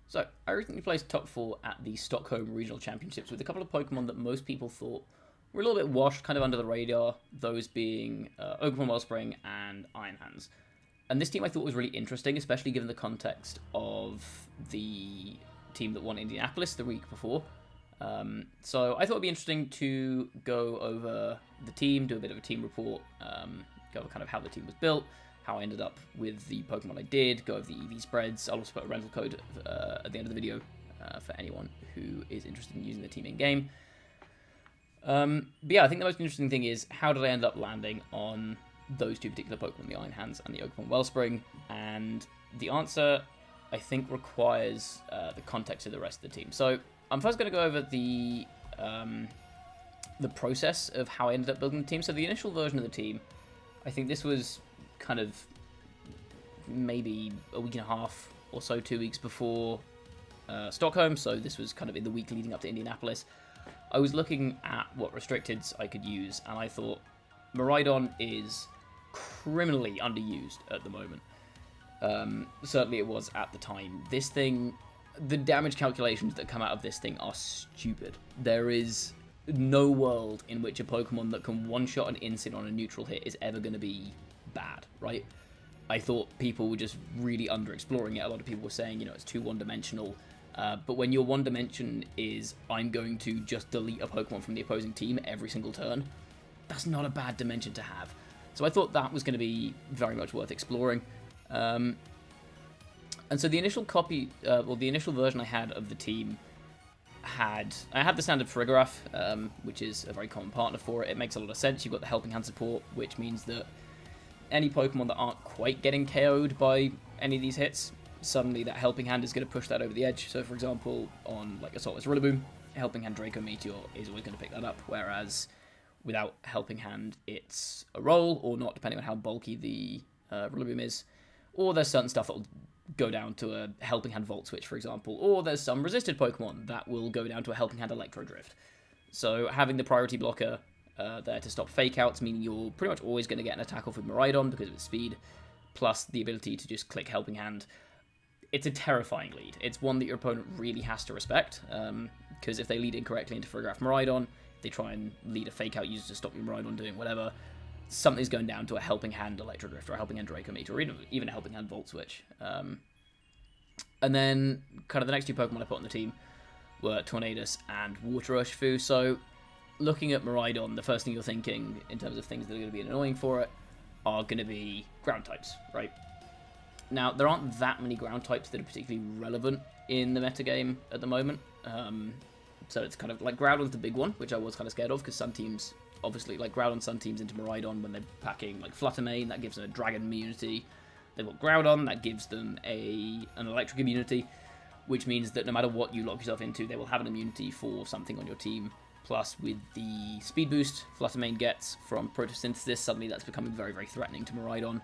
So, I recently placed top 4 at the Stockholm Regional Championships with a couple of Pokemon that most people thought were a little bit washed, kind of under the radar, those being Ogerpon-wellspring and Iron Hands. And this team I thought was really interesting, especially given the context of the team that won Indianapolis the week before. So I thought it'd be interesting to go over the team, do a bit of a team report, go over kind of how the team was built, how I ended up with the Pokemon I did, go over the EV spreads. I'll also put a rental code at the end of the video for anyone who is interested in using the team in-game. But yeah, I think the most interesting thing is how did I end up landing on those two particular Pokemon, the Iron Hands and the Ogerpon-wellspring? And the answer, I think, requires the context of the rest of the team. So I'm first going to go over the process of how I ended up building the team. So the initial version of the team, I think this was kind of maybe a week and a half or so, 2 weeks before Stockholm. So this was kind of in the week leading up to Indianapolis. I was looking at what restricteds I could use, and I thought Miraidon is criminally underused at the moment. Certainly it was at the time. This thing, the damage calculations that come out of this thing are stupid. There is no world in which a Pokemon that can one-shot an Instant on a neutral hit is ever going to be bad, right? I thought people were just really underexploring it. A lot of people were saying, it's too one-dimensional. But when your one dimension is, I'm going to just delete a Pokemon from the opposing team every single turn, that's not a bad dimension to have. So I thought that was going to be very much worth exploring. And so the initial copy, the initial version I had of the team I had the standard Farigiraf, which is a very common partner for it. It makes a lot of sense. You've got the Helping Hand support, which means that any Pokemon that aren't quite getting KO'd by any of these hits, suddenly that Helping Hand is going to push that over the edge. So, for example, on like Assaultless Rillaboom, Helping Hand Draco Meteor is always going to pick that up, whereas without Helping Hand, it's a roll, or not, depending on how bulky the Rillaboom is. Or there's certain stuff that will go down to a Helping Hand Volt Switch, for example. Or there's some resisted Pokemon that will go down to a Helping Hand Electro Drift. So having the priority blocker there to stop fake outs, meaning you're pretty much always going to get an attack off with Miraidon because of its speed, plus the ability to just click Helping Hand. It's a terrifying lead. It's one that your opponent really has to respect, because if they lead incorrectly into Farigiraf Miraidon, they try and lead a fake out user to stop your Miraidon doing whatever, something's going down to a Helping Hand Electro Drift or a Helping Hand Draco Meteor, or even a Helping Hand Volt Switch. And then kind of the next two Pokemon I put on the team were Tornadus and Water Urshifu. So looking at Miraidon, the first thing you're thinking in terms of things that are going to be annoying for it are going to be ground types, right? Now, there aren't that many ground types that are particularly relevant in the metagame at the moment. So it's kind of like Groudon's the big one, which I was kind of scared of, because some teams, obviously, like Groudon, some teams into Miraidon when they're packing like Flutter Mane, that gives them a Dragon immunity. They've got Groudon, that gives them an Electric immunity, which means that no matter what you lock yourself into, they will have an immunity for something on your team. Plus, with the speed boost Flutter Mane gets from Photosynthesis, suddenly that's becoming very, very threatening to Miraidon.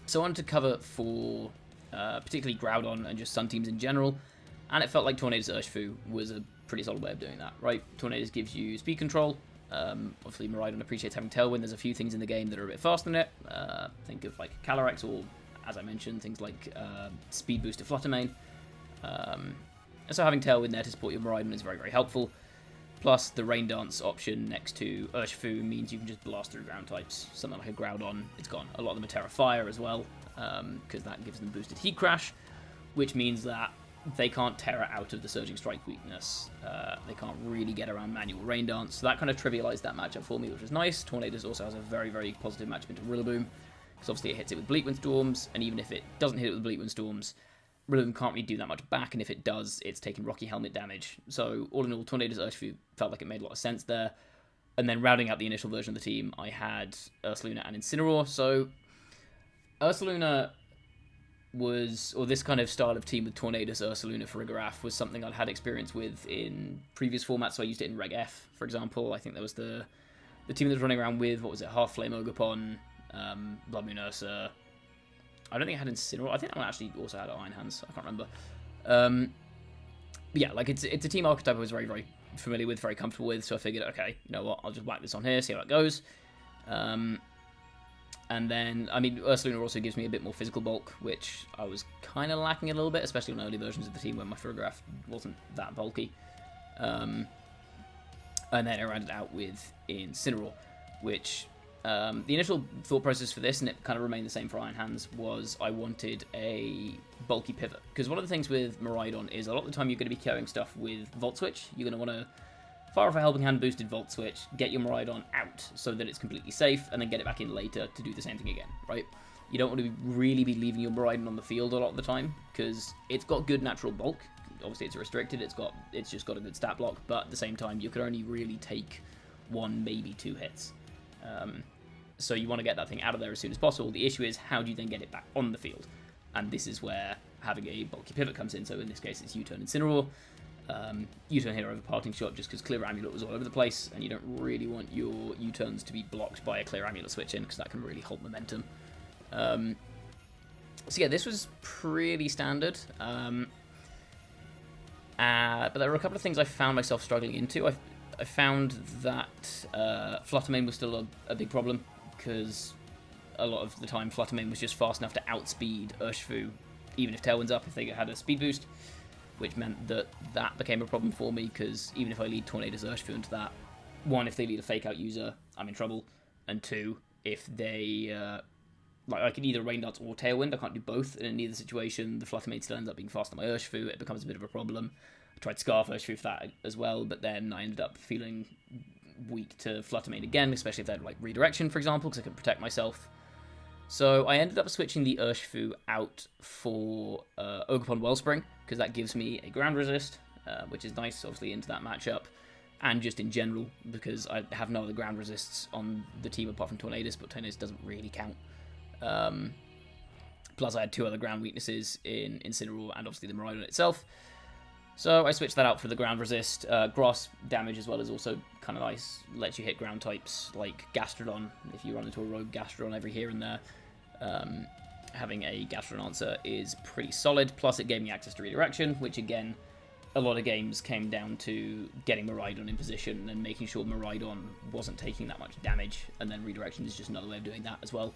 So I wanted to cover for particularly Groudon and just Sun teams in general, and it felt like Tornadus Urshifu was a pretty solid way of doing that, right? Tornadus gives you speed control. Obviously, Miraidon appreciates having Tailwind. There's a few things in the game that are a bit faster than it. Think of like Calyrex, or, as I mentioned, things like speed boost to Flutter Mane. So having Tailwind there to support your Miraidon is very, very helpful. Plus, the Rain Dance option next to Urshifu means you can just blast through ground types. Something like a Groudon, it's gone. A lot of them are Terra Fire as well, because that gives them boosted Heat Crash, which means that they can't Terra out of the Surging Strike weakness. They can't really get around manual Rain Dance, so that kind of trivialized that matchup for me, which was nice. Tornadus also has a very, very positive matchup into Rillaboom, because obviously it hits it with Bleak Wind Storms, and even if it doesn't hit it with Bleak Wind Storms, Rillaboom can't really do that much back, and if it does, it's taking Rocky Helmet damage. So all in all, Tornadus Urshifu felt like it made a lot of sense there. And then rounding out the initial version of the team, I had Ursaluna and Incineroar. So Ursaluna was, or this kind of style of team with Tornadus, Ursaluna, Farigiraf was something I'd had experience with in previous formats. So I used it in Reg F, for example. I think there was the team that was running around with, what was it, Half Flame Ogerpon, Blood Moon Ursa. I don't think I had Incineroar. I think that one actually also had Iron Hands. I can't remember. But yeah, like it's a team archetype I was very, very familiar with, very comfortable with. So I figured, okay, you know what, I'll just whack this on here, see how it goes. And then, I mean, Ursaluna also gives me a bit more physical bulk, which I was kind of lacking a little bit, especially on early versions of the team when my photograph wasn't that bulky. And then I rounded out with Incineroar, which the initial thought process for this, and it kind of remained the same for Iron Hands, was I wanted a bulky pivot. Because one of the things with Miraidon is a lot of the time you're going to be carrying stuff with Volt Switch. You're going to want to fire off a Helping Hand boosted Volt Switch, get your Miraidon out so that it's completely safe, and then get it back in later to do the same thing again, right? You don't want to really be leaving your Miraidon on the field a lot of the time, because it's got good natural bulk. Obviously, it's restricted. It's just got a good stat block, but at the same time, you can only really take 1, maybe 2 hits. So you want to get that thing out of there as soon as possible. The issue is, how do you then get it back on the field? And this is where having a bulky pivot comes in. So in this case, it's U-turn Incineroar. U-turn here over Parting Shot, just because Clear Amulet was all over the place, and you don't really want your U-turns to be blocked by a Clear Amulet switch in, because that can really halt momentum. So yeah, this was pretty standard. But there were a couple of things I found myself struggling into. I found that Fluttermane was still a big problem, because a lot of the time Fluttermane was just fast enough to outspeed Urshifu, even if Tailwind's up, if they had a speed boost, which meant that became a problem for me, because even if I lead Tornadus Urshifu into that, 1, if they lead a fake out user, I'm in trouble, and 2, if they, I can either Rain Dance or Tailwind, I can't do both, and in either situation, the Fluttermane still ends up being faster than my Urshifu, it becomes a bit of a problem. I tried Scarf Urshifu for that as well, but then I ended up feeling weak to Fluttermane again, especially if they had like Redirection, for example, because I couldn't protect myself. So I ended up switching the Urshifu out for Ogerpon-wellspring, because that gives me a ground resist, which is nice, obviously, into that matchup, and just in general, because I have no other ground resists on the team apart from Tornadus, but Tornadus doesn't really count. Plus I had 2 other ground weaknesses in Incineroar and obviously the Miraidon itself. So I switched that out for the ground resist. Grass damage as well is also kind of nice. Lets you hit ground types like Gastrodon. If you run into a rogue Gastrodon every here and there, having a Gastrodon answer is pretty solid. Plus it gave me access to redirection, which again, a lot of games came down to getting Miraidon in position and making sure Miraidon wasn't taking that much damage. And then redirection is just another way of doing that as well.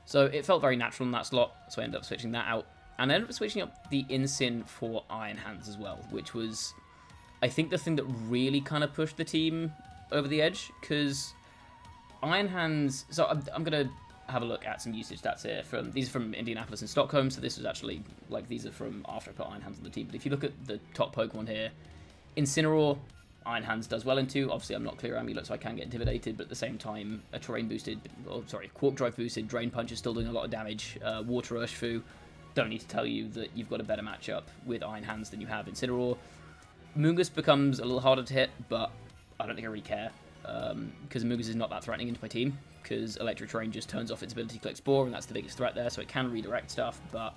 So it felt very natural in that slot, so I ended up switching that out. And I ended up switching up the Incin for Iron Hands as well, which was, I think, the thing that really kind of pushed the team over the edge, because Iron Hands... So I'm going to have a look at some usage stats here. These are from Indianapolis and Stockholm, so this was actually, like, these are from after I put Iron Hands on the team. But if you look at the top Pokemon here, Incineroar, Iron Hands does well into. Obviously, I'm not Clear Amulet, so I can get intimidated, but at the same time, a Terrain boosted, Quark Drive boosted, Drain Punch is still doing a lot of damage. Water Urshifu, don't need to tell you that you've got a better matchup with Iron Hands than you have Incineroar. Moongus becomes a little harder to hit, but I don't think I really care, because Moongus is not that threatening into my team, because Electric Terrain just turns off its ability to collect Spore, and that's the biggest threat there, so it can redirect stuff, but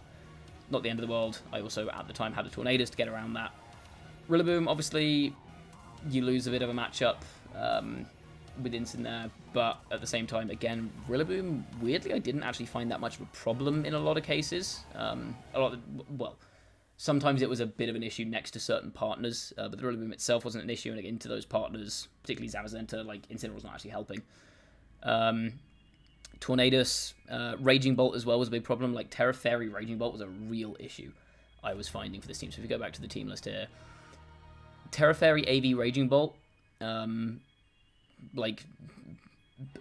not the end of the world. I also, at the time, had a Tornadus to get around that. Rillaboom, obviously, you lose a bit of a matchup with Incin there, but at the same time, again, Rillaboom, weirdly, I didn't actually find that much of a problem in a lot of cases. Sometimes it was a bit of an issue next to certain partners, but the Rillaboom itself wasn't an issue, and into those partners, particularly Zamazenta, like, Incineroar's not actually helping. Tornadus, Raging Bolt as well was a big problem. Like, Terra Fairy Raging Bolt was a real issue I was finding for this team. So if you go back to the team list here, Terra Fairy AV Raging Bolt, like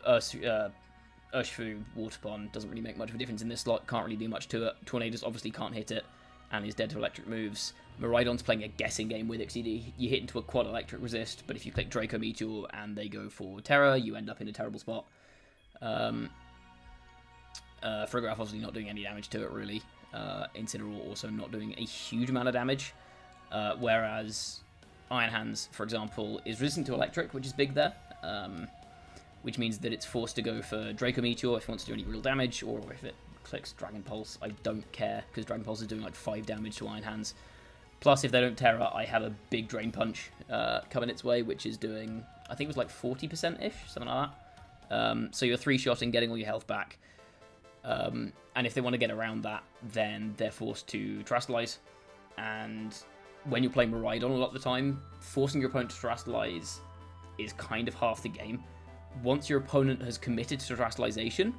Urshifu Waterpon doesn't really make much of a difference in this slot, can't really do much to it. Tornadus obviously can't hit it, and is dead to electric moves. Miraidon's playing a guessing game with it, because you hit into a quad electric resist, but if you click Draco Meteor and they go for Terra, you end up in a terrible spot. Frigoraph obviously not doing any damage to it, really. Incineroar also not doing a huge amount of damage, whereas Iron Hands, for example, is resistant to electric, which is big there, which means that it's forced to go for Draco Meteor if it wants to do any real damage, or if it clicks Dragon Pulse. I don't care, because Dragon Pulse is doing like 5 damage to Iron Hands. Plus, if they don't Terra, I have a big Drain Punch coming its way, which is doing, I think it was like 40%-ish, something like that. So you're 3-shotting, getting all your health back. And if they want to get around that, then they're forced to Terastallize. And when you're playing Miraidon a lot of the time, forcing your opponent to Terastallize is kind of half the game, once your opponent has committed to Terastallization,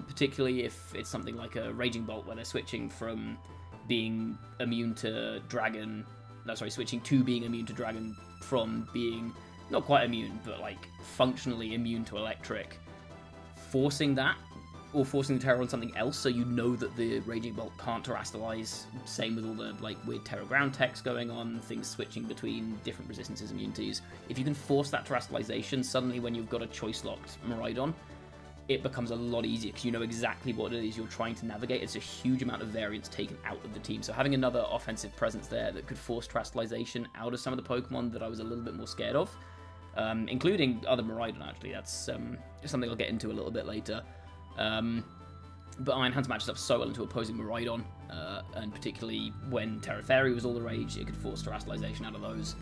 particularly if it's something like a Raging Bolt where they're switching from being immune to Dragon, switching to being immune to Dragon from being not quite immune, but like functionally immune to Electric, forcing that, or forcing the Terror on something else so you know that the Raging Bolt can't Terastallize. Same with all the like weird Terror Ground techs going on, things switching between different resistances, immunities. If you can force that Terastallization, suddenly when you've got a choice-locked Miraidon, it becomes a lot easier because you know exactly what it is you're trying to navigate. It's a huge amount of variance taken out of the team. So having another offensive presence there that could force Terastallization out of some of the Pokemon that I was a little bit more scared of, including other Miraidon actually, that's something I'll get into a little bit later. But Iron Hands matches up so well into opposing Miraidon, and particularly when Terra Fairy was all the rage, it could force Terastallization out of those.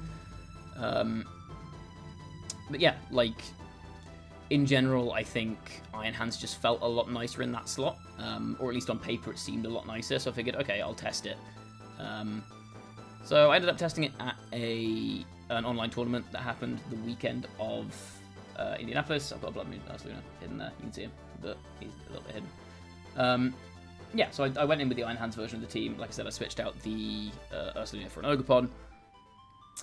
But yeah, like, in general, I think Iron Hands just felt a lot nicer in that slot, or at least on paper it seemed a lot nicer, so I figured, okay, I'll test it. So I ended up testing it at an online tournament that happened the weekend of Indianapolis. I've got a Blood Moon Ursaluna hidden there, you can see him, but he's a little bit hidden. Yeah, so I went in with the Iron Hands version of the team. Like I said, I switched out the Ursaluna for an Ogerpon,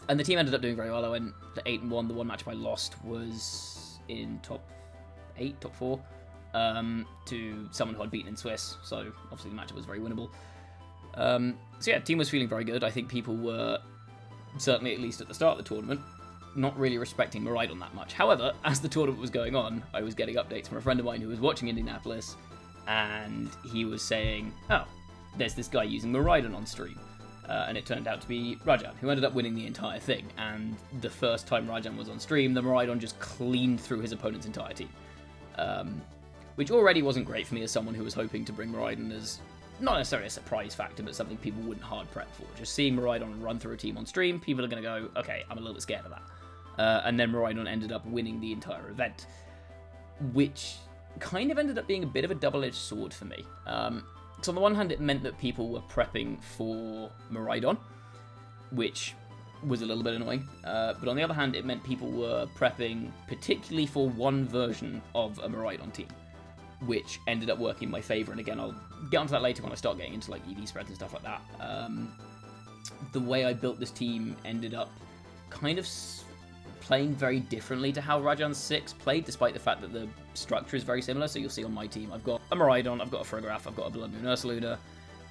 and the team ended up doing very well. I went to 8-1. The one matchup I lost was in top 4, to someone who I'd beaten in Swiss, so obviously the matchup was very winnable. So yeah, the team was feeling very good. I think people were, certainly at least at the start of the tournament, not really respecting Miraidon that much. However, as the tournament was going on, I was getting updates from a friend of mine who was watching Indianapolis, and he was saying, oh, there's this guy using Miraidon on stream. And it turned out to be Rajan, who ended up winning the entire thing. And the first time Rajan was on stream, the Miraidon just cleaned through his opponent's entire team. Which already wasn't great for me as someone who was hoping to bring Miraidon as, not necessarily a surprise factor, but something people wouldn't hard prep for. Just seeing Miraidon run through a team on stream, people are going to go, okay, I'm a little bit scared of that. And then Miraidon ended up winning the entire event, which kind of ended up being a bit of a double-edged sword for me. So on the one hand, it meant that people were prepping for Miraidon, which was a little bit annoying. But on the other hand, it meant people were prepping particularly for one version of a Miraidon team, which ended up working in my favour. And again, I'll get onto that later when I start getting into like EV spreads and stuff like that. The way I built this team ended up kind of playing very differently to how Rajan 6 played, despite the fact that the structure is very similar. So you'll see on my team, I've got a Miraidon, I've got a Frigoraph, I've got a Blood Moon Ursaluna,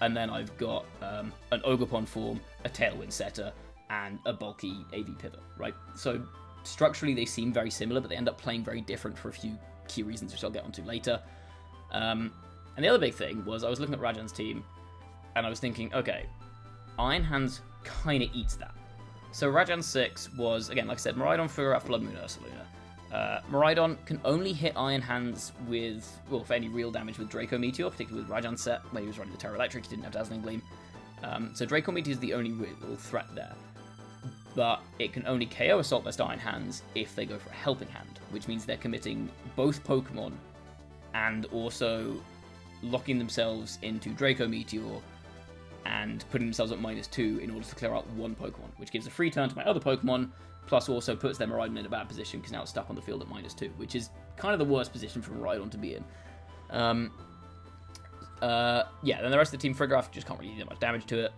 and then I've got an Ogerpon form, a Tailwind Setter, and a bulky AV Pivot, right? So structurally they seem very similar, but they end up playing very different for a few key reasons, which I'll get onto later. And the other big thing was I was looking at Rajan's team, and I was thinking, okay, Iron Hands kind of eats that. So Rajan 6 was, again, like I said, Miraidon, Frigoraph, Blood Moon, Ursaluna. Miraidon can only hit Iron Hands with, well, for any real damage with Draco Meteor, particularly with Rajan's set, where he was running the Terra Electric, he didn't have Dazzling Gleam. So Draco Meteor is the only real threat there. But it can only KO Assault Vest Iron Hands if they go for a Helping Hand, which means they're committing both Pokemon and also locking themselves into Draco Meteor and putting themselves at -2 in order to clear out one Pokemon, which gives a free turn to my other Pokemon, plus also puts their Miraidon in a bad position because now it's stuck on the field at -2, which is kind of the worst position for Miraidon to be in. Yeah, then the rest of the team, Frigoraph, just can't really do much damage to it.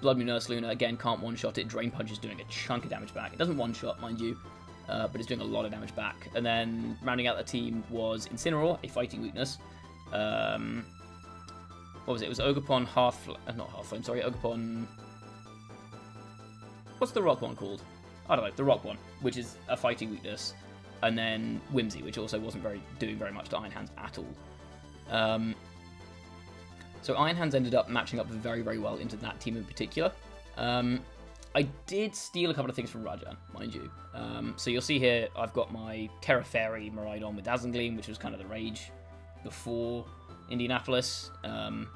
Blood Moon Ursaluna, again, can't one-shot it. Drain Punch is doing a chunk of damage back. It doesn't one-shot, mind you, but it's doing a lot of damage back. And then rounding out the team was Incineroar, a fighting weakness. What was it? It was Ogerpon Ogerpon... What's the rock one called? I don't know, the rock one, which is a fighting weakness. And then Whimsy, which also wasn't doing very much to Iron Hands at all. So Iron Hands ended up matching up very, very well into that team in particular. I did steal a couple of things from Rajan, mind you. So you'll see here, I've got my Terra Fairy Miraidon with Dazzling Gleam, which was kind of the rage before Indianapolis. And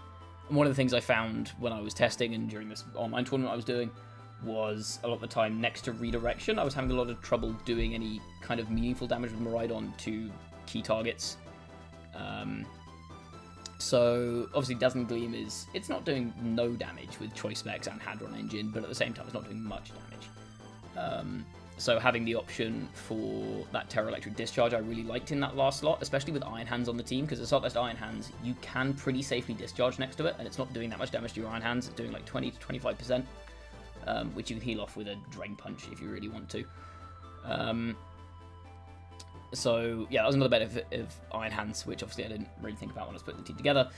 one of the things I found when I was testing and during this online tournament I was doing was a lot of the time next to redirection, I was having a lot of trouble doing any kind of meaningful damage with Miraidon to key targets. So obviously Dazzling Gleam it's not doing no damage with Choice Specs and Hadron Engine, but at the same time it's not doing much damage. So having the option for that Terra Electric Discharge I really liked in that last slot, especially with Iron Hands on the team, because the slot that's Iron Hands, you can pretty safely discharge next to it, and it's not doing that much damage to your Iron Hands. It's doing like 20 to 25%, which you can heal off with a Drain Punch if you really want to. So yeah, that was another benefit of Iron Hands, which obviously I didn't really think about when I was putting the team together,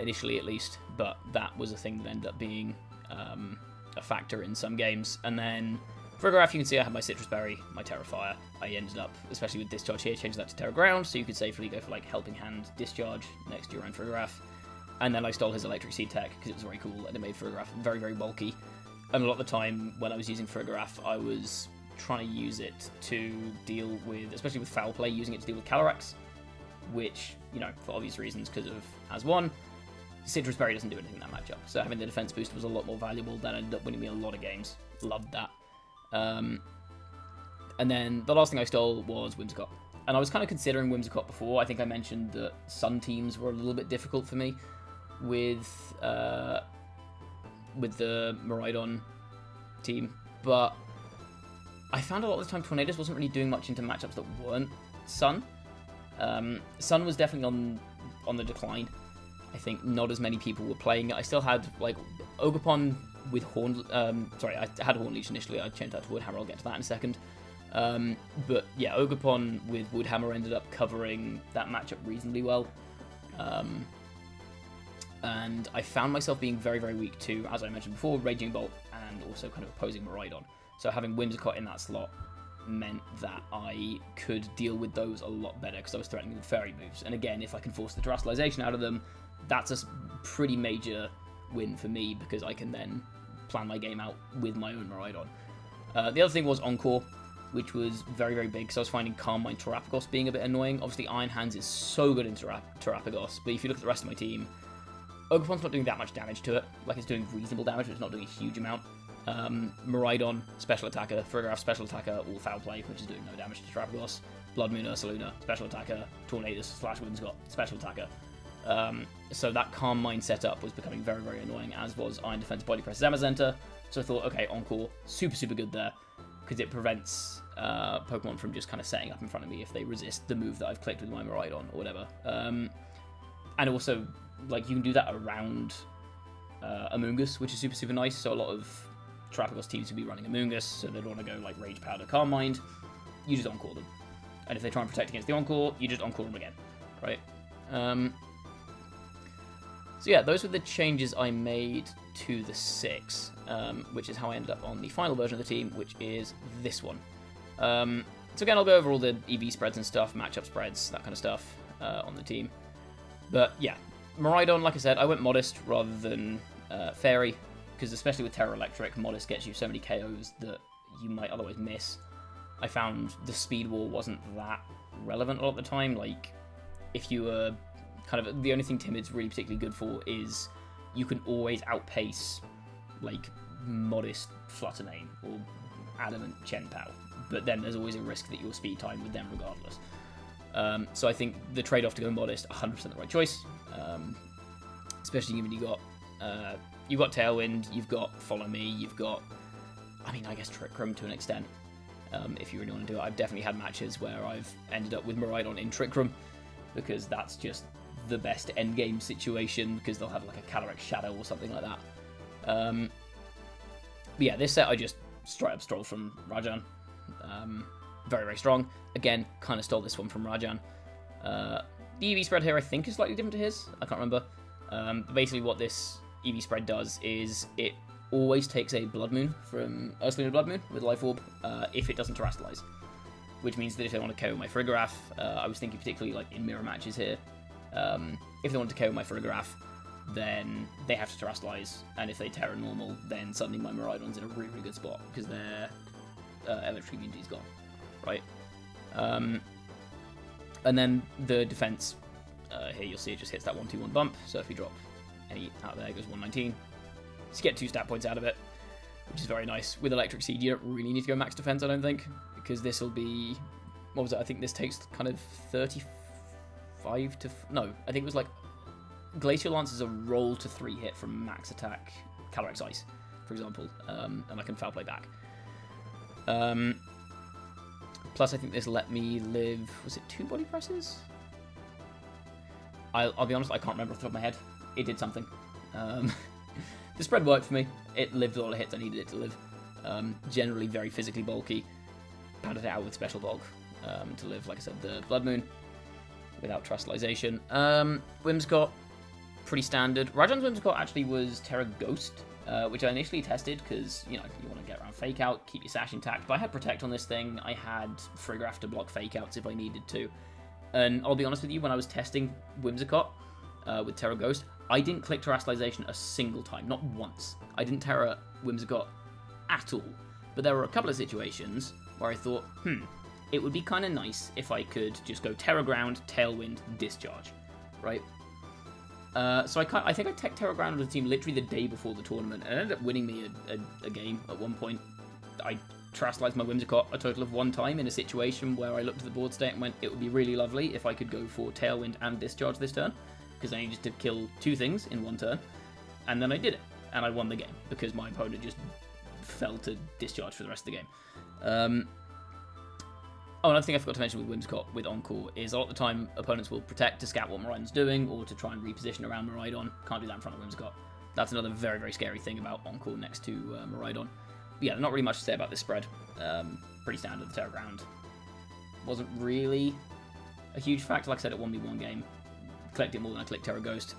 initially at least, but that was a thing that ended up being a factor in some games. And then Frigoraph, you can see I had my Citrus Berry, my Terrafire. I ended up, especially with Discharge here, changing that to Terra Ground, so you could safely go for like Helping Hand Discharge next to your own Frigoraph. And then I stole his Electric Seed Tech because it was very cool and it made Frigoraph very, very bulky. And a lot of the time when I was using Frigoraph, I was trying to use it to deal with, especially with Foul Play, using it to deal with Calyrex, which, you know, for obvious reasons, because of as one, Citrus Berry doesn't do anything in that matchup. So having the defense boost was a lot more valuable. That ended up winning me a lot of games. Loved that. And then the last thing I stole was Whimsicott. And I was kind of considering Whimsicott before. I think I mentioned that Sun teams were a little bit difficult for me with the Miraidon team. But I found a lot of the time Tornadus wasn't really doing much into matchups that weren't Sun. Sun was definitely on the decline. I think not as many people were playing it. I still had, like, Ogerpon with Horn... sorry, I had Horn Leech initially. I changed that to Woodhammer. I'll get to that in a second. But, yeah, Ogerpon with Woodhammer ended up covering that matchup reasonably well. And I found myself being very, very weak to, as I mentioned before, Raging Bolt and also kind of opposing Miraidon. So having Whimsicott in that slot meant that I could deal with those a lot better because I was threatening with Fairy moves. And again, if I can force the Terastallization out of them, that's a pretty major win for me because I can then plan my game out with my own Miraidon. The other thing was Encore, which was very, very big because I was finding Calm Mind Terapagos being a bit annoying. Obviously, Iron Hands is so good in Terapagos, but if you look at the rest of my team, Ogerpon's not doing that much damage to it. Like, it's doing reasonable damage, but it's not doing a huge amount. Miraidon, Special Attacker, Frigoraph, Special Attacker, all Foul Play, which is doing no damage to Terapagos. Blood Moon, Ursaluna, Special Attacker, Tornadus / Whimsicott, Special Attacker. So that Calm Mind setup was becoming very, very annoying, as was Iron Defense Body Press Zamazenta. So I thought, okay, Encore, super, super good there, because it prevents Pokemon from just kind of setting up in front of me if they resist the move that I've clicked with my Miraidon or whatever. And also, like, you can do that around Amoonguss, which is super, super nice. So a lot of Terapagos teams would be running Amoonguss, so they'd want to go like Rage Powder, Calm Mind. You just Encore them. And if they try and protect against the Encore, you just Encore them again, right? So yeah, those were the changes I made to the 6, which is how I ended up on the final version of the team, which is this one. So again, I'll go over all the EV spreads and stuff, matchup spreads, that kind of stuff on the team. But yeah, Miraidon, like I said, I went Modest rather than Fairy, because especially with Terra Electric, Modest gets you so many KOs that you might otherwise miss. I found the Speed Wall wasn't that relevant a lot of the time. Like, if you were kind of... The only thing Timid's really particularly good for is you can always outpace, like, Modest Fluttermane or Adamant Chenpao, but then there's always a risk that you'll speed time with them regardless. So I think the trade-off to go Modest, 100% the right choice, especially given you've got Tailwind, you've got Follow Me, you've got, I mean, I guess Trick Room to an extent, if you really want to do it. I've definitely had matches where I've ended up with Miraidon in Trick Room, because that's just the best endgame situation, because they'll have like a Calyrex Shadow or something like that. But yeah, this set I just straight up stole from Rajan. Very, very strong. Again, kind of stole this one from Rajan. The EV spread here I think is slightly different to his. I can't remember. Basically what this EV spread does is it always takes a Blood Moon from Ursaluna Blood Moon with Life Orb if it doesn't Terastallize. Which means that if they want to KO my Frigoraph, I was thinking particularly like in mirror matches here, if they want to KO my Frigoraph, then they have to Terastallize, and if they Terra Normal, then suddenly my Miraidon's in a really, really good spot, because their Electric Immunity's gone, right? And then the defense, here you'll see it just hits that 1-2-1 bump, so if you drop any out there, it goes 119. So you get 2 stat points out of it, which is very nice. With Electric Seed, you don't really need to go max defense, I don't think, because this will be, what was it, I think this takes kind of 35 to, no, I think it was like, Glacial Lance is a roll to 3 hit from max attack Calyrex Ice, for example, and I can foul play back. Plus, I think this let me live... Was it 2 body presses? I'll be honest, I can't remember off the top of my head. It did something. The spread worked for me. It lived all the hits I needed it to live. Generally very physically bulky. Padded it out with Special Bulk to live, like I said, the Blood Moon without Trustalization. Whimsicott, pretty standard. Rajan's Whimsicott actually was Terra Ghost, which I initially tested because, you know, you want to get around Fake Out, keep your Sash intact. But I had Protect on this thing. I had Frigraph to block Fake Outs if I needed to. And I'll be honest with you, when I was testing Whimsicott with Terra Ghost, I didn't click Terastallization a single time, not once. I didn't Terra Whimsicott at all. But there were a couple of situations where I thought, it would be kind of nice if I could just go Terra Ground, Tailwind, Discharge, right? So I think I teched Terra Ground with the team literally the day before the tournament, and it ended up winning me a game at one point. I Terastallized my Whimsicott a total of 1 time in a situation where I looked at the board state and went, it would be really lovely if I could go for Tailwind and Discharge this turn, because I needed to kill 2 things in 1 turn, and then I did it, and I won the game, because my opponent just fell to Discharge for the rest of the game. Another thing I forgot to mention with Whimsicott with Encore is a lot of the time opponents will protect to scout what Miraidon's doing, or to try and reposition around Miraidon. Can't do that in front of Whimsicott. That's another very, very scary thing about Encore next to Miraidon. But yeah, not really much to say about this spread. Pretty standard, the Terra Ground. Wasn't really a huge factor. Like I said, it won me 1 game. Collected it more than I clicked Terra Ghost.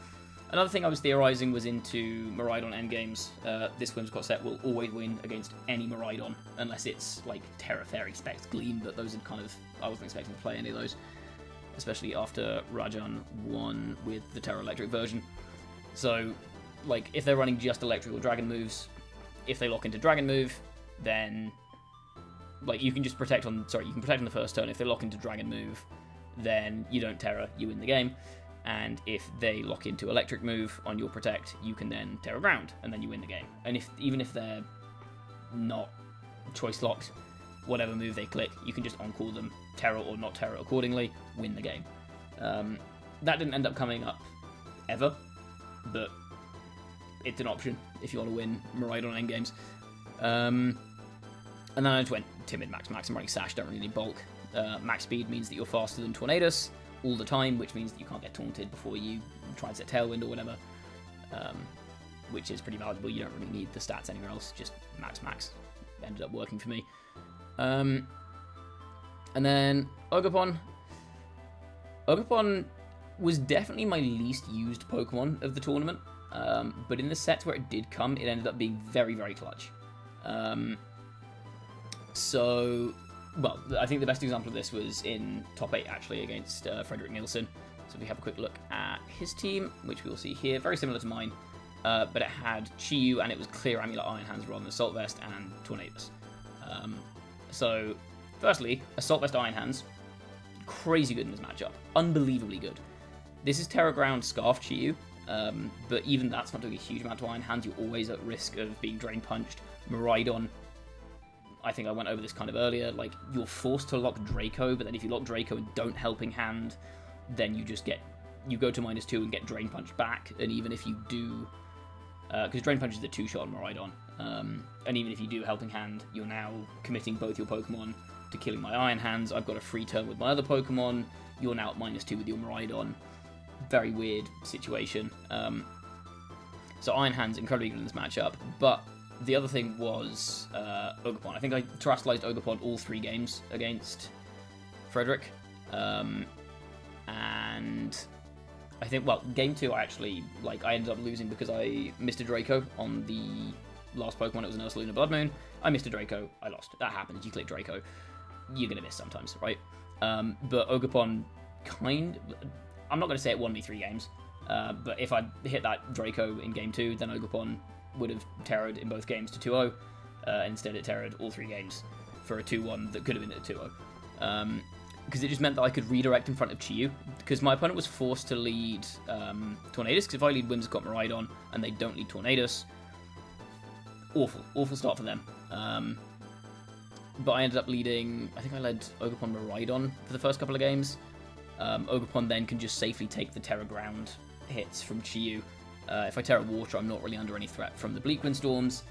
Another thing I was theorizing was into Miraidon endgames. This Whimsicott set will always win against any Miraidon, unless it's like Terra Fairy, Specs, Gleam, but those are kind of... I wasn't expecting to play any of those, especially after Rajan won with the Terra Electric version. So, like, if they're running just Electrical Dragon moves, if they lock into Dragon move, then... Like, you can just protect on... Sorry, you can protect on the first turn. If they lock into Dragon move, then you don't Terra, you win the game. And if they lock into Electric move on your Protect, you can then Terra Ground, and then you win the game. And even if they're not choice locked, whatever move they click, you can just on-call them, Terra or not Terra accordingly, win the game. That didn't end up coming up ever, but it's an option if you want to win Miraidon endgames. And then I just went Timid Max. I'm running Sash, don't really need bulk. Max speed means that you're faster than Tornadus all the time, which means that you can't get taunted before you try and set Tailwind or whatever, which is pretty valuable. You don't really need the stats anywhere else, just max. Ended up working for me. And then Ogerpon. Ogerpon was definitely my least used Pokemon of the tournament, but in the sets where it did come, it ended up being very, very clutch. Well, I think the best example of this was in top 8, actually, against Frederick Nielsen. So if we have a quick look at his team, which we will see here, very similar to mine, but it had Chi-Yu, and it was clear Amulet Iron Hands rather than Assault Vest, and Tornadus. So, firstly, Assault Vest Iron Hands, crazy good in this matchup. Unbelievably good. This is Terra Ground Scarf Chi-Yu, but even that's not doing a huge amount to Iron Hands. You're always at risk of being Drain Punched. Miraidon, I think I went over this kind of earlier, like, you're forced to lock Draco, but then if you lock Draco and don't Helping Hand, then you go to -2 and get Drain Punch back, and even if you do, because Drain Punch is the 2-shot on Miraidon, and even if you do Helping Hand, you're now committing both your Pokemon to killing my Iron Hands. I've got a free turn with my other Pokemon, you're now at -2 with your Miraidon. Very weird situation. So Iron Hands, incredibly good in this matchup, but the other thing was Ogerpon. I think I Terastallized Ogerpon all 3 games against Frederick. And I think, well, game 2 I ended up losing because I missed a Draco on the last Pokemon. It was an Ursaluna Blood Moon. I missed a Draco. I lost. That happens. You click Draco. You're going to miss sometimes, right? But Ogerpon I'm not going to say it won me 3 games. But if I hit that Draco in game 2, then Ogerpon would have terrored in both games to 2-0. Instead, it terrored all 3 games for a 2-1 that could have been a 2-0. Because it just meant that I could redirect in front of Chi-Yu. Because my opponent was forced to lead Tornadus. Because if I lead Whimsicott Miraidon and they don't lead Tornadus, awful start for them. But I ended up leading, I think I led Ogerpon Miraidon for the first couple of games. Ogerpon then can just safely take the Terra Ground hits from Chi-Yu. If I Terra Water, I'm not really under any threat from the Bleak Windstorms,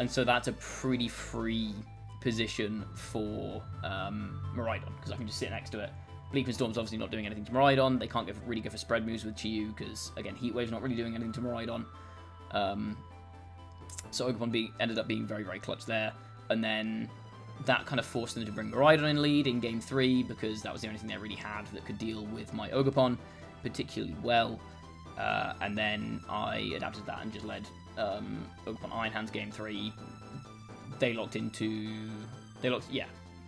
and so that's a pretty free position for Miraidon, because I can just sit next to it. Bleakman Storm's obviously not doing anything to Miraidon. They can't really go for spread moves with Chi-Yu, because, again, Heat Wave's not really doing anything to Miraidon. So Ogerpon ended up being very, very clutch there. And then that kind of forced them to bring Miraidon in lead in Game 3, because that was the only thing they really had that could deal with my Ogerpon particularly well. And then I adapted that and just led Ogerpon Iron Hands Game 3.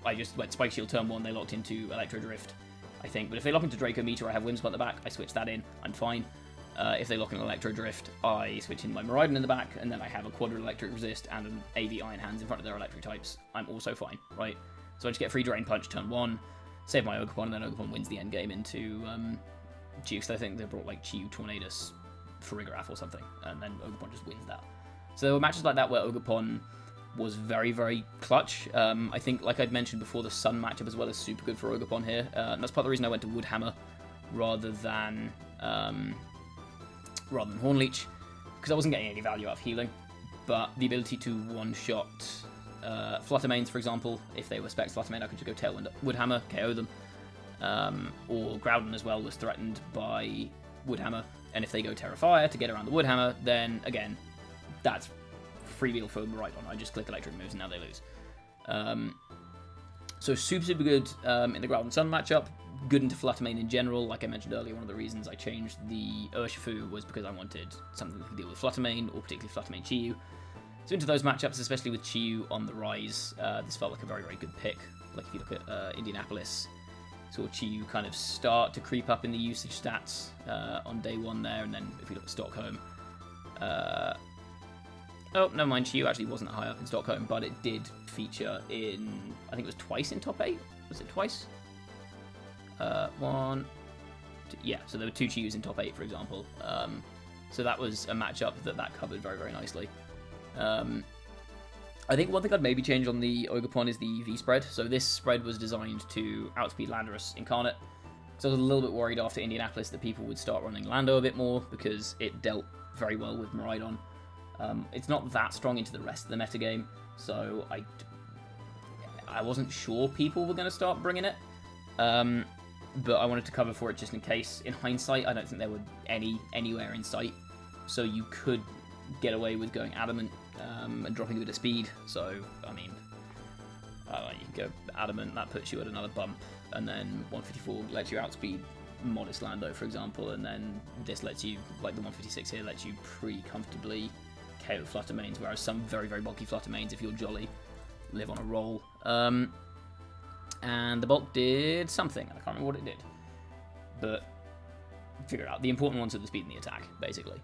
I just went Spike Shield turn 1, they locked into Electro Drift, I think. But if they lock into Draco Meteor, I have Windspell at the back, I switch that in, I'm fine. If they lock in Electro Drift, I switch in my Miraidon in the back, and then I have a Quadra Electric Resist and an AV Iron Hands in front of their electric types. I'm also fine, right? So I just get free Drain Punch turn 1, save my Ogerpon, and then Ogerpon wins the end game into Chi-Yu, because I think they brought like Chi-Yu Tornadus Farigiraf or something, and then Ogerpon just wins that. So there were matches like that where Ogerpon was very, very clutch. I think, like I'd mentioned before, the Sun matchup as well is super good for Ogerpon here, and that's part of the reason I went to Woodhammer rather than Hornleech, because I wasn't getting any value out of healing. But the ability to one-shot Fluttermanes, for example, if they were Specs Fluttermane, I could just go Tailwind Woodhammer, KO them. Or Groudon as well was threatened by Woodhammer, and if they go Terra Fire to get around the Woodhammer, then again, that's free wheel for Miraidon. I just click electric moves and now they lose. So super, super good in the Groudon Sun matchup. Good into Fluttermane in general. Like I mentioned earlier, one of the reasons I changed the Urshifu was because I wanted something that could deal with Fluttermane, or particularly Fluttermane Chi-Yu. So into those matchups, especially with Chi-Yu on the rise, this felt like a very, very good pick. Like if you look at Indianapolis, saw Chi-Yu kind of start to creep up in the usage stats on day 1 there, and then if you look at Stockholm, oh, never mind, Chi-Yu actually wasn't high up in Stockholm, but it did feature in, I think it was twice in top 8? Was it twice? Yeah, so there were 2 Chi-Yus in top 8, for example. So that was a matchup that covered very, very nicely. I think one thing I'd maybe change on the Ogerpon is the EV spread. So this spread was designed to outspeed Landorus Incarnate. So I was a little bit worried after Indianapolis that people would start running Lando a bit more, because it dealt very well with Miraidon. It's not that strong into the rest of the metagame, so I wasn't sure people were going to start bringing it. But I wanted to cover for it just in case. In hindsight, I don't think there were anywhere in sight, so you could get away with going Adamant and dropping a bit of speed. So, I mean, you can go Adamant, that puts you at another bump, and then 154 lets you outspeed Modest Lando, for example, and then this lets you, like the 156 here, lets you pretty comfortably KO Fluttermanes, whereas some very, very bulky Fluttermanes, if you're jolly, live on a roll. And the bulk did something, and I can't remember what it did. But figure it out. The important ones are the speed and the attack, basically.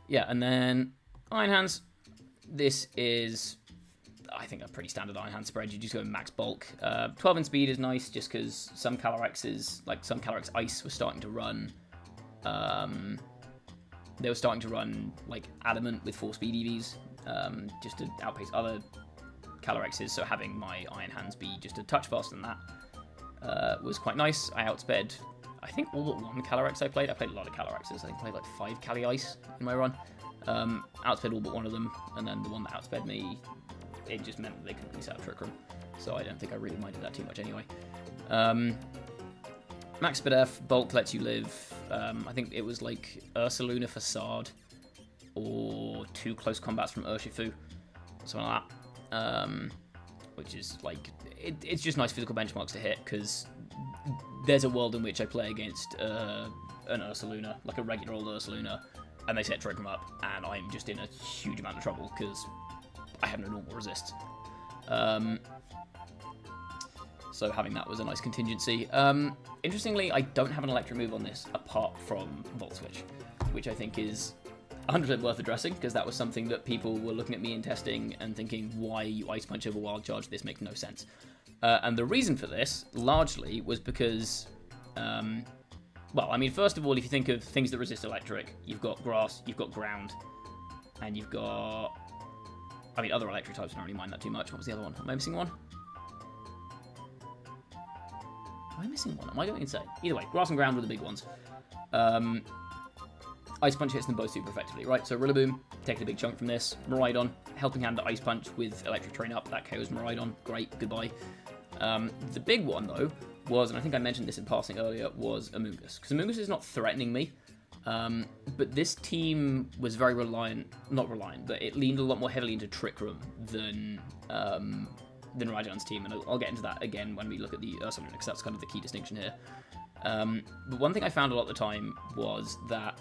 Yeah, and then Iron Hands. This is, I think, a pretty standard Iron Hand spread. You just go max bulk. 12 in speed is nice, just because some Calyraxes, like some Calyrex Ice, were starting to run. They were starting to run like Adamant with 4 speed EVs, just to outpace other Calyraxes. So having my Iron Hands be just a touch faster than that was quite nice. I outsped, I think, all but one Calyrex I played. I played a lot of Calyraxes. I think I played like 5 Cali Ice in my run. Outsped all but one of them, and then the one that outsped me, it just meant that they couldn't really set up Trick Room. So I don't think I really minded that too much anyway. Max Speed F, bulk lets you live. I think it was like Ursaluna Facade, or 2 close combats from Urshifu, something like that. Which is like, it's just nice physical benchmarks to hit, because there's a world in which I play against an Ursaluna, like a regular old Ursaluna, and they set Trick Room up, and I'm just in a huge amount of trouble because I have no normal resist. So having that was a nice contingency. Interestingly, I don't have an electric move on this apart from Volt Switch, which I think is 100% worth addressing, because that was something that people were looking at me in testing and thinking, why you Ice Punch over Wild Charge? This makes no sense. And the reason for this, largely, was because, well, I mean, first of all, if you think of things that resist electric, you've got Grass, you've got Ground, and you've got, I mean, other electric types, I don't really mind that too much. What was the other one? Am I missing one? Am I missing one? Am I going insane? Either way, Grass and Ground were the big ones. Ice Punch hits them both super effectively, right? So Rillaboom, taking a big chunk from this. Miraidon, helping hand to Ice Punch with Electric Train up. That KOs Miraidon. Great, goodbye. The big one, though, was, and I think I mentioned this in passing earlier, was Amoonguss. Because Amoonguss is not threatening me, but this team was very not reliant, but it leaned a lot more heavily into Trick Room than Raijan's team, and I'll get into that again when we look at the Ursaluna, because that's kind of the key distinction here. But one thing I found a lot of the time was that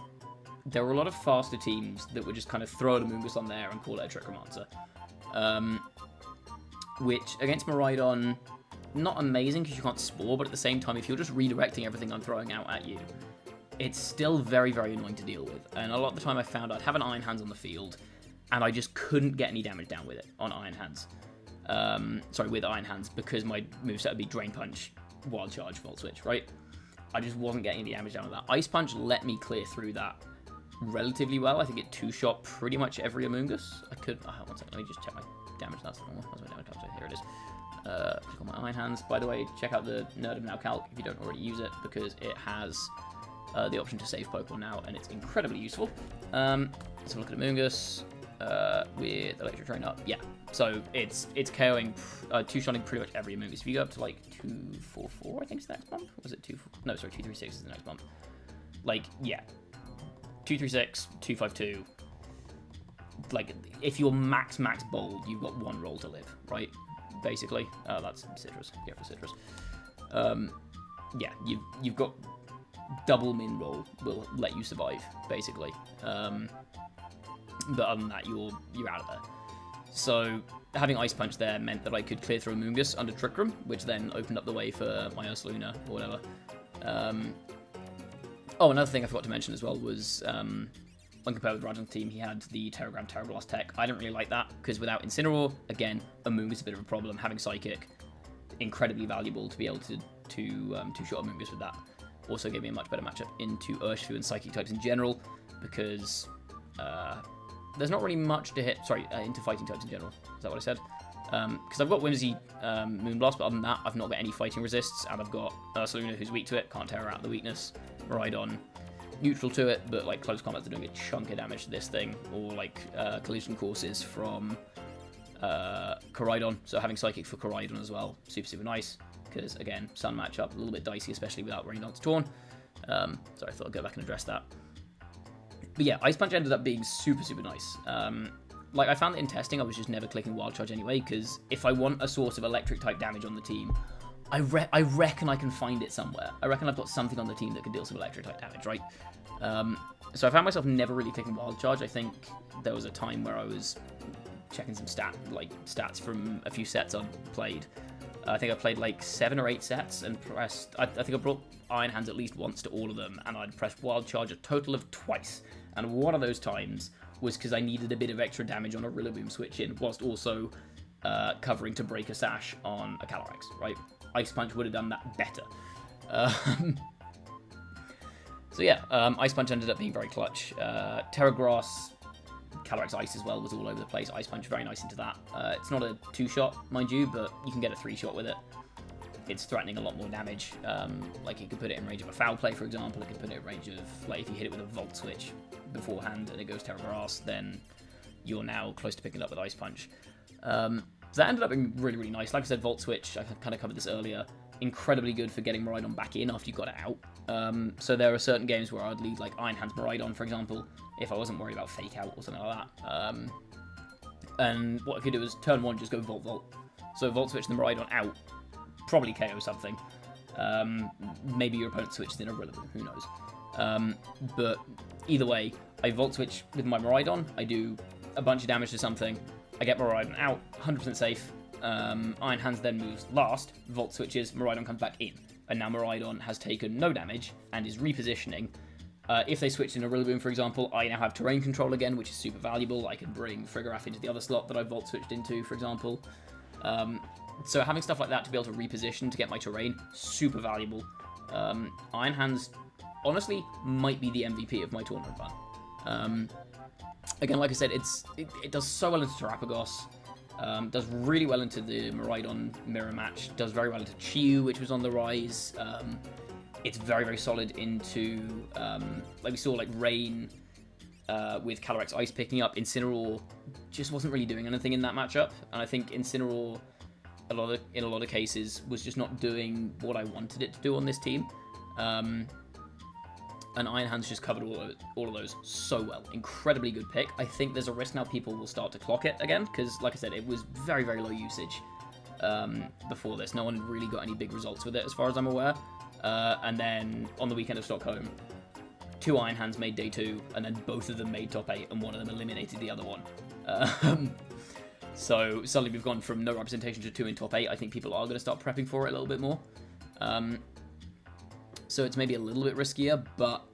there were a lot of faster teams that would just kind of throw an Amoonguss on there and call it a Trick Room answer. Which, against Miraidon, not amazing because you can't Spore, but at the same time, if you're just redirecting everything I'm throwing out at you, it's still very, very annoying to deal with. And a lot of the time I found I'd have an Iron Hands on the field, and I just couldn't get any damage down with it on Iron Hands. With Iron Hands, because my moveset would be Drain Punch, Wild Charge, Volt Switch, right? I just wasn't getting any damage down with that. Ice Punch let me clear through that relatively well. I think it two-shot pretty much every Amoonguss. I could... one second, let me just check my damage. That's the wrong one. Where's my damage calculator? Here it is. Click on my Iron Hands. By the way, check out the Nerd of Now calc if you don't already use it, because it has the option to save Pokemon now, and it's incredibly useful. Let's have a look at Amoonguss with Electric Train up. Yeah, so it's KOing, two-shotting pretty much every Amoonguss. If you go up to like 244, I think it's the next bump. Or was it 236 is the next bump. Like, yeah. 236, 252. Like, if you're max bold, you've got one roll to live, right? Basically. That's Citrus. Yeah, for Citrus. Yeah, you've got double min roll will let you survive, basically. But other than that, you're out of there. So having Ice Punch there meant that I could clear through Amoonguss under Trick Room, which then opened up the way for my Ursaluna or whatever. Another thing I forgot to mention as well was, when compared with Rajan's team, he had the Terragram Terrablast tech. I didn't really like that, because without Incineroar, again, Amoonguss is a bit of a problem. Having Psychic, incredibly valuable to be able to two-shot Amoonguss with that. Also gave me a much better matchup into Urshifu and Psychic types in general, because there's not really much to hit... into fighting types in general. Is that what I said? Because I've got Whimsy Moonblast, but other than that, I've not got any fighting resists, and I've got Ursaluna, who's weak to it, can't tear her out of the weakness. Miraidon, neutral to it, but like close combats are doing a chunk of damage to this thing, or like collision courses from Koraidon, so having Psychic for Koraidon as well, super nice, because again, Sun matchup, a little bit dicey, especially without Rain Dance Torn. Sorry, I thought I'd go back and address that. But yeah, Ice Punch ended up being super nice. Like, I found that in testing, I was just never clicking Wild Charge anyway, because if I want a source of electric-type damage on the team, I reckon I can find it somewhere. I reckon I've got something on the team that can deal some electric-type damage, right? So I found myself never really clicking Wild Charge. I think there was a time where I was checking some stats from a few sets I'd played. I think I played like 7 or 8 sets and pressed... I think I brought Iron Hands at least once to all of them, and I'd pressed Wild Charge a total of twice. And one of those times was because I needed a bit of extra damage on a Rillaboom switch in, whilst also covering to break a Sash on a Calyrex, right? Ice Punch would have done that better. So yeah, Ice Punch ended up being very clutch. Terra Grass, Calyrex Ice as well was all over the place. Ice Punch very nice into that. It's not a 2-shot, mind you, but you can get a 3-shot with it. It's threatening a lot more damage. Like, you could put it in range of a Foul Play, for example. It could put it in range of, like, if you hit it with a Volt Switch beforehand and it goes Terra Grass, then you're now close to picking it up with Ice Punch. So that ended up being really nice. Like I said, Volt Switch, I kind of covered this earlier, incredibly good for getting Miraidon back in after you got it out. So there are certain games where I'd lead, like, Iron Hands Miraidon, for example, if I wasn't worried about Fake Out or something like that. And what I could do is turn 1, just go Volt. So Volt Switch the Miraidon out, probably KO something. Maybe your opponent switches in a Rillaboom, who knows. But either way, I Volt Switch with my Miraidon, I do a bunch of damage to something, I get Miraidon out, 100% safe. Iron Hands then moves last, Volt Switches, Miraidon comes back in. And now Miraidon has taken no damage and is repositioning. If they switched in a Rillaboom, for example, I now have terrain control again, which is super valuable. I can bring Frigoraph into the other slot that I Volt Switched into, for example. So having stuff like that to be able to reposition to get my terrain, super valuable. Iron Hands, honestly, might be the MVP of my tournament run. Again, like I said, it does so well into Terrapagos, does really well into the Miraidon mirror match, does very well into Chiyu, which was on the rise. It's very solid into, like we saw, like Rain with Calyrex Ice picking up, Incineroar just wasn't really doing anything in that matchup, and I think Incineroar, in a lot of cases, was just not doing what I wanted it to do on this team. And Iron Hands just covered all of those so well. Incredibly good pick. I think there's a risk now people will start to clock it again, because, like I said, it was very, very low usage before this. No one really got any big results with it, as far as I'm aware. And then, on the weekend of Stockholm, 2 Iron Hands made day 2, and then both of them made top 8, and one of them eliminated the other one. So, suddenly we've gone from no representation to 2 in top 8. I think people are going to start prepping for it a little bit more. So it's maybe a little bit riskier, but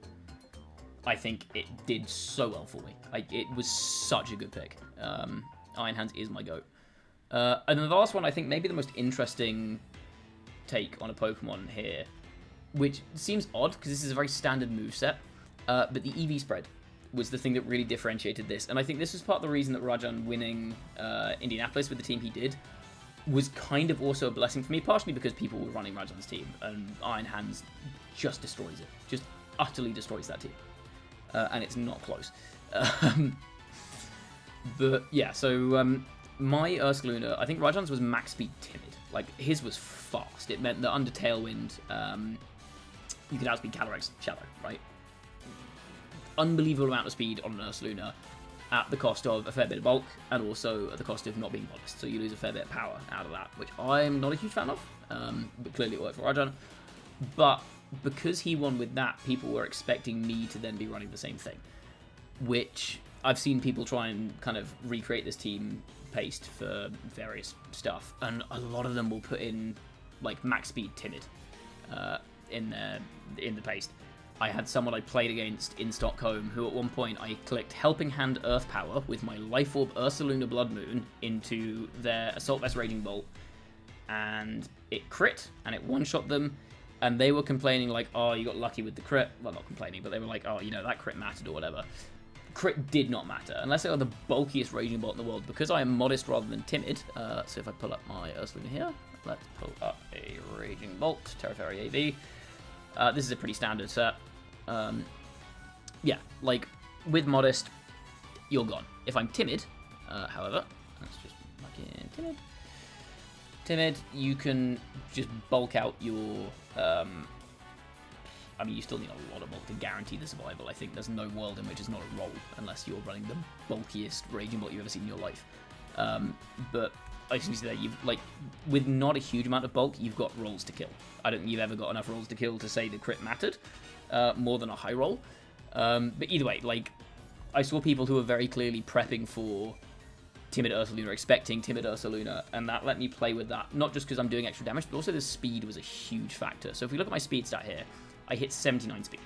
I think it did so well for me. It was such a good pick. Iron Hands is my GOAT. And then the last one, I think maybe the most interesting take on a Pokemon here, which seems odd because this is a very standard moveset, but the EV spread was the thing that really differentiated this. And I think this was part of the reason that Rajan winning Indianapolis with the team he did was kind of also a blessing for me, partially because people were running Rajan's team, and Iron Hands just destroys it. Just utterly destroys that team. And it's not close. But yeah, so my Ursaluna, I think Rajan's was max speed timid. Like, his was fast. It meant that under Tailwind, you could outspeed Calyrex Shallow, right? Unbelievable amount of speed on an Ursaluna at the cost of a fair bit of bulk, and also at the cost of not being modest. So you lose a fair bit of power out of that, which I'm not a huge fan of, but clearly it worked for Rajan. But because he won with that, people were expecting me to then be running the same thing, which I've seen people try and kind of recreate this team paste for various stuff, and a lot of them will put in like max speed timid in the paste. I had someone I played against in Stockholm who at one point I clicked Helping Hand Earth Power with my Life Orb Ursaluna Blood Moon into their Assault Vest Raging Bolt, and it crit, and it one-shot them, and they were complaining like, oh, you got lucky with the crit. Well, not complaining, but they were like, oh, you know, that crit mattered or whatever. Crit did not matter, unless they are the bulkiest Raging Bolt in the world, because I am modest rather than timid. So if I pull up my Ursaluna here, let's pull up a Raging Bolt, Terra Fairy AV. This is a pretty standard set. Yeah, like, with modest, you're gone. If I'm timid, however, let's just plug in timid. Timid, you can just bulk out your, I mean, you still need a lot of bulk to guarantee the survival. I think there's no world in which it's not a roll, unless you're running the bulkiest Raging Bolt you've ever seen in your life. But I just see that you've, like, with not a huge amount of bulk, you've got rolls to kill. I don't think you've ever got enough rolls to kill to say the crit mattered, more than a high roll. But either way, like, I saw people who were very clearly prepping for Timid Ursaluna, expecting Timid Ursaluna, and that let me play with that, not just because I'm doing extra damage, but also the speed was a huge factor. So if we look at my speed stat here, I hit 79 speed,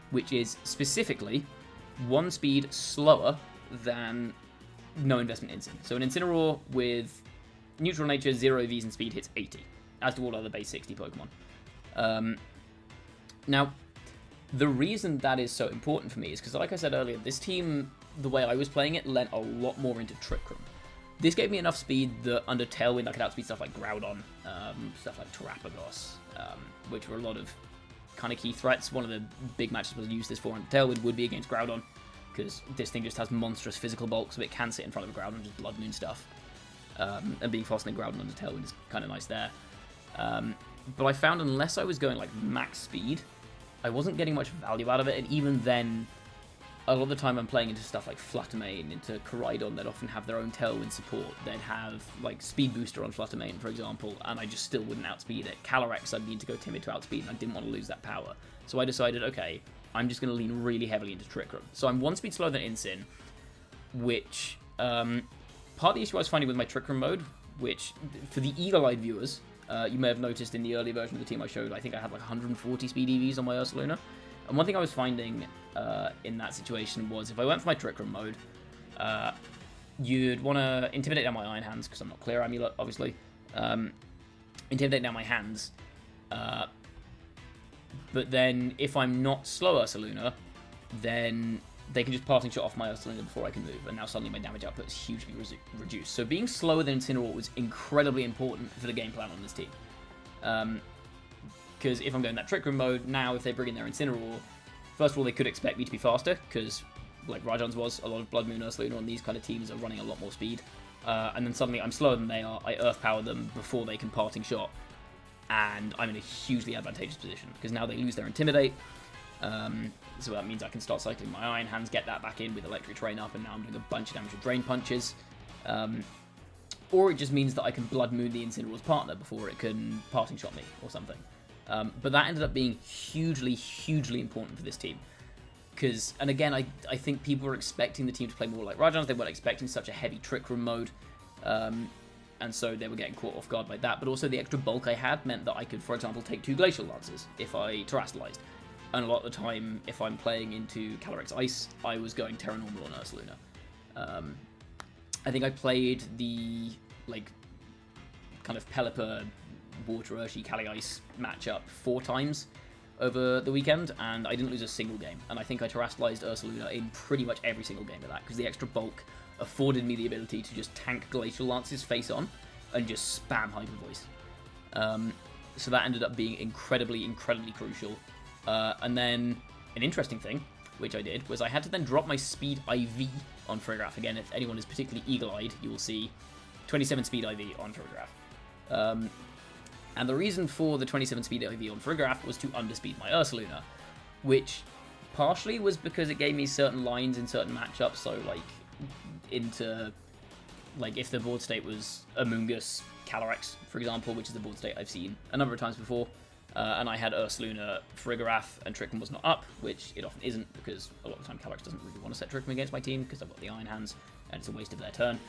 which is specifically 1 speed slower than no investment Incin. So an Incineroar with neutral nature, 0 EVs and speed hits 80, as do all other base 60 Pokemon. Now, the reason that is so important for me is because, like I said earlier, this team, the way I was playing it, lent a lot more into Trick Room. This gave me enough speed that under Tailwind I could outspeed stuff like Groudon, stuff like Terrapagos, which were a lot of kind of key threats. One of the big matches we'll use this for under Tailwind would be against Groudon, because this thing just has monstrous physical bulk, so it can sit in front of a Groudon and just Blood Moon stuff. And being faster than Groudon under Tailwind is kind of nice there. But I found unless I was going like max speed, I wasn't getting much value out of it, and even then, a lot of the time I'm playing into stuff like Fluttermane, into Koraidon that often have their own Tailwind support. They'd have like Speed Booster on Fluttermane, for example, and I just still wouldn't outspeed it. Calyrex, I'd need to go Timid to outspeed, and I didn't want to lose that power. So I decided, okay, I'm just going to lean really heavily into Trick Room. So I'm 1 speed slower than Incin, which, part of the issue I was finding with my Trick Room mode, which, for the eagle-eyed viewers, you may have noticed in the early version of the team I showed, I think I had like 140 speed EVs on my Ursaluna. And one thing I was finding in that situation was if I went for my Trick Room mode, you'd want to intimidate down my Iron Hands, because I'm not Clear Amulet, obviously. Intimidate down my hands. But then if I'm not slow Ursaluna, then they can just passing shot off my Ursaluna before I can move, and now suddenly my damage output is hugely reduced. So being slower than Incineroar was incredibly important for the game plan on this team. Because if I'm going that Trick Room mode, now if they bring in their Incineroar, first of all, they could expect me to be faster, because like Rajan's was. A lot of Blood Moon, Ursaluna on these kind of teams are running a lot more speed. And then suddenly I'm slower than they are, I Earth Power them before they can parting shot, and I'm in a hugely advantageous position, because now they lose their Intimidate, so that means I can start cycling my Iron Hands, get that back in with Electric Terrain up, and now I'm doing a bunch of damage with Drain Punches. Or it just means that I can Blood Moon the Incineroar's partner before it can parting shot me, or something. But that ended up being hugely, hugely important for this team. Because, and again, I think people were expecting the team to play more like Rajans. They weren't expecting such a heavy Trick Room mode. And so they were getting caught off guard by that. But also the extra bulk I had meant that I could, for example, take 2 Glacial Lances if I Terastallized. And a lot of the time, if I'm playing into Calyrex Ice, I was going Terra Normal on Ursaluna. I think I played the, like, kind of Pelipper, Water Urshi, Cali Ice matchup 4 times over the weekend, and I didn't lose a single game. And I think I Terastallized Ursaluna in pretty much every single game of that, because the extra bulk afforded me the ability to just tank Glacial Lances face on and just spam Hyper Voice. So that ended up being incredibly, incredibly crucial. And then an interesting thing, which I did, was I had to then drop my Speed IV on Friggraf. Again, if anyone is particularly eagle-eyed, you will see 27 Speed IV on Friggraf. And the reason for the 27 Speed IV on Friggraf was to underspeed my Ursaluna, which partially was because it gave me certain lines in certain matchups, so like into, like if the board state was Amoonguss Calyrex, for example, which is the board state I've seen a number of times before, and I had Ursaluna Friggraf and Trick Room was not up, which it often isn't, because a lot of the time Calyrex doesn't really want to set Trick Room against my team, because I've got the Iron Hands, and it's a waste of their turn.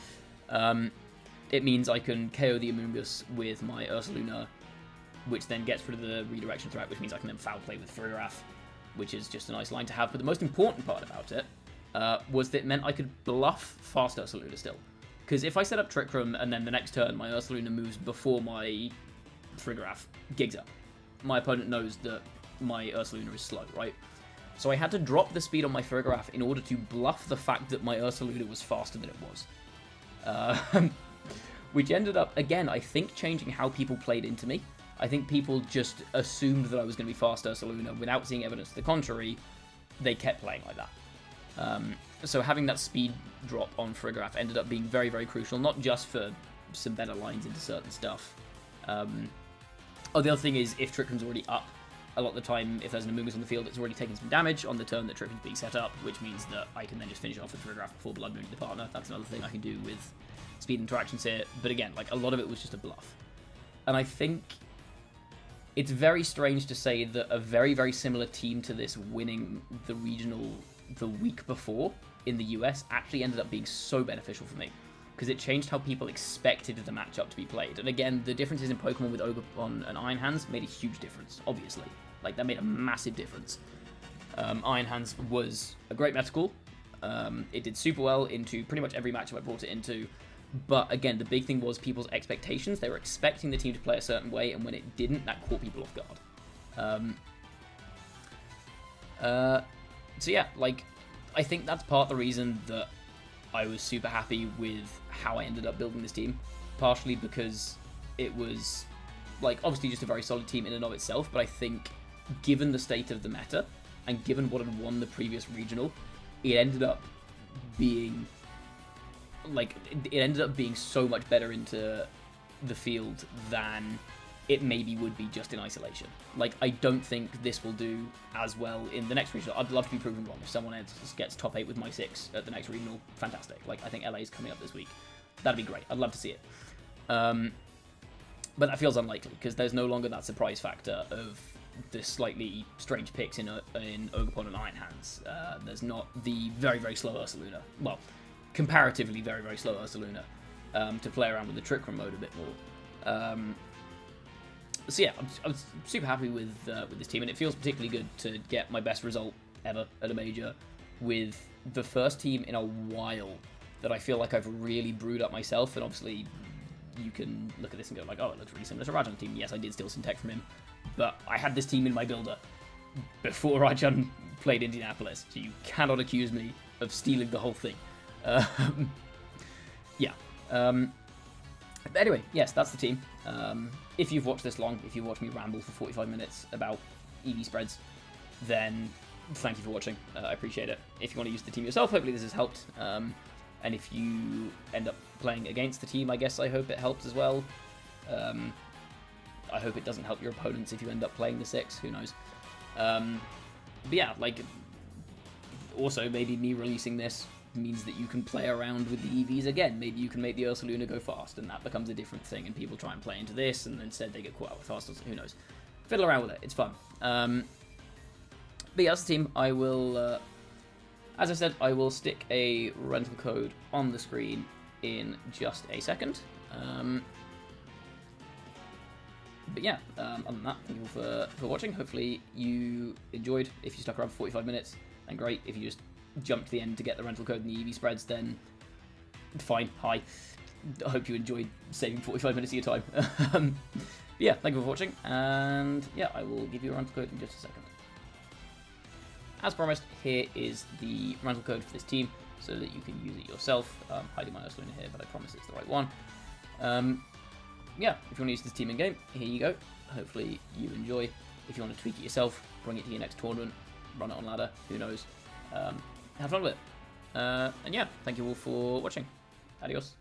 It means I can KO the Amoonguss with my Ursaluna, which then gets rid of the redirection threat, which means I can then foul play with Friggraf, which is just a nice line to have. But the most important part about it was that it meant I could bluff fast Ursaluna still. Because if I set up Trick Room and then the next turn my Ursaluna moves before my Friggraf gigs up, my opponent knows that my Ursaluna is slow, right? So I had to drop the speed on my Friggraf in order to bluff the fact that my Ursaluna was faster than it was. Which ended up, again, I think changing how people played into me. I think people just assumed that I was going to be fast Ursaluna without seeing evidence to the contrary. They kept playing like that. So having that speed drop on Friggraf ended up being very, very crucial, not just for some better lines into certain stuff. The other thing is, if Trick Room's already up, a lot of the time, if there's an Amoonguss on the field, it's already taken some damage on the turn that Trick Room's being set up, which means that I can then just finish off with Friggraf before Blood Mooning the partner. That's another thing I can do with speed interactions here. But again, like, a lot of it was just a bluff. And I think it's very strange to say that a very, very similar team to this winning the regional the week before in the US actually ended up being so beneficial for me, because it changed how people expected the matchup to be played. And again, the differences in Pokemon with Ogerpon and Iron Hands made a huge difference, obviously. Like, that made a massive difference. Iron Hands was a great metacool. It did super well into pretty much every matchup I brought it into. But again, the big thing was people's expectations. They were expecting the team to play a certain way, and when it didn't, that caught people off guard. So yeah, like, I think that's part of the reason that I was super happy with how I ended up building this team. Partially because it was, like, obviously just a very solid team in and of itself, but I think given the state of the meta, and given what had won the previous regional, it ended up being, like, it ended up being so much better into the field than it maybe would be just in isolation. Like, I don't think this will do as well in the next regional. I'd love to be proven wrong. If someone else gets top 8 with my 6 at the next regional, fantastic. Like, I think LA is coming up this week. That'd be great. I'd love to see it. But that feels unlikely, because there's no longer that surprise factor of the slightly strange picks in Ogerpon and Iron Hands. There's not the very, very slow Ursaluna. Well, comparatively very, very slow Ursaluna to play around with the Trick Room mode a bit more. So yeah, I'm super happy with this team, and it feels particularly good to get my best result ever at a major with the first team in a while that I feel like I've really brewed up myself. And obviously, you can look at this and go like, oh, it looks really similar to Rajan's team. Yes, I did steal some tech from him, but I had this team in my builder before Rajan played Indianapolis, so you cannot accuse me of stealing the whole thing. Yeah. But anyway, yes, that's the team. If you've watched this long, if you've watched me ramble for 45 minutes about EV spreads, then thank you for watching. I appreciate it. If you want to use the team yourself, hopefully this has helped. And if you end up playing against the team, I guess I hope it helps as well. I hope it doesn't help your opponents if you end up playing the 6. Who knows? But yeah, like, also maybe me releasing this means that you can play around with the EVs again. Maybe you can make the Ursaluna go fast, and that becomes a different thing, and people try and play into this, and instead they get caught out with fast. Who knows? Fiddle around with it. It's fun. But yeah, as a team, I will, as I said, I will stick a rental code on the screen in just a second. But yeah, other than that, thank you all for watching. Hopefully you enjoyed. If you stuck around for 45 minutes, then great. If you just jumped to the end to get the rental code and the EV spreads, then fine. Hi. I hope you enjoyed saving 45 minutes of your time. But yeah, thank you for watching, and yeah, I will give you a rental code in just a second. As promised, here is the rental code for this team, so that you can use it yourself. Hiding my Ursaluna here, but I promise it's the right one. Yeah, if you want to use this team in game, here you go. Hopefully you enjoy. If you want to tweak it yourself, bring it to your next tournament, run it on ladder, who knows. Have fun with it. And yeah, thank you all for watching. Adios.